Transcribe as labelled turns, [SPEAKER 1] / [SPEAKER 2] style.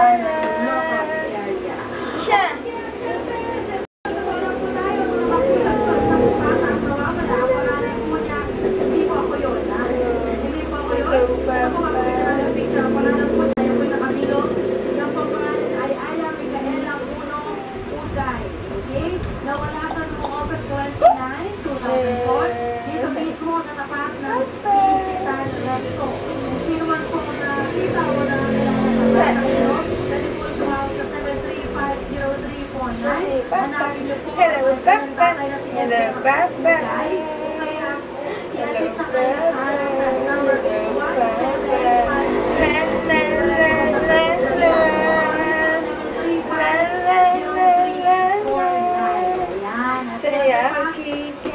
[SPEAKER 1] Siya. Hello, Papa.
[SPEAKER 2] Nawala ka noong August 29, 2004. Dito mismo natapat ng digital recto. Sino man po nakita o nakakita kayo, telephone to house sa 7350349. Hanapin niyo po
[SPEAKER 1] Hello, Papa. Hello, Papa.
[SPEAKER 2] Kaya,
[SPEAKER 1] Hello,
[SPEAKER 2] sa kanya sa number 175
[SPEAKER 1] Saya, Kiki.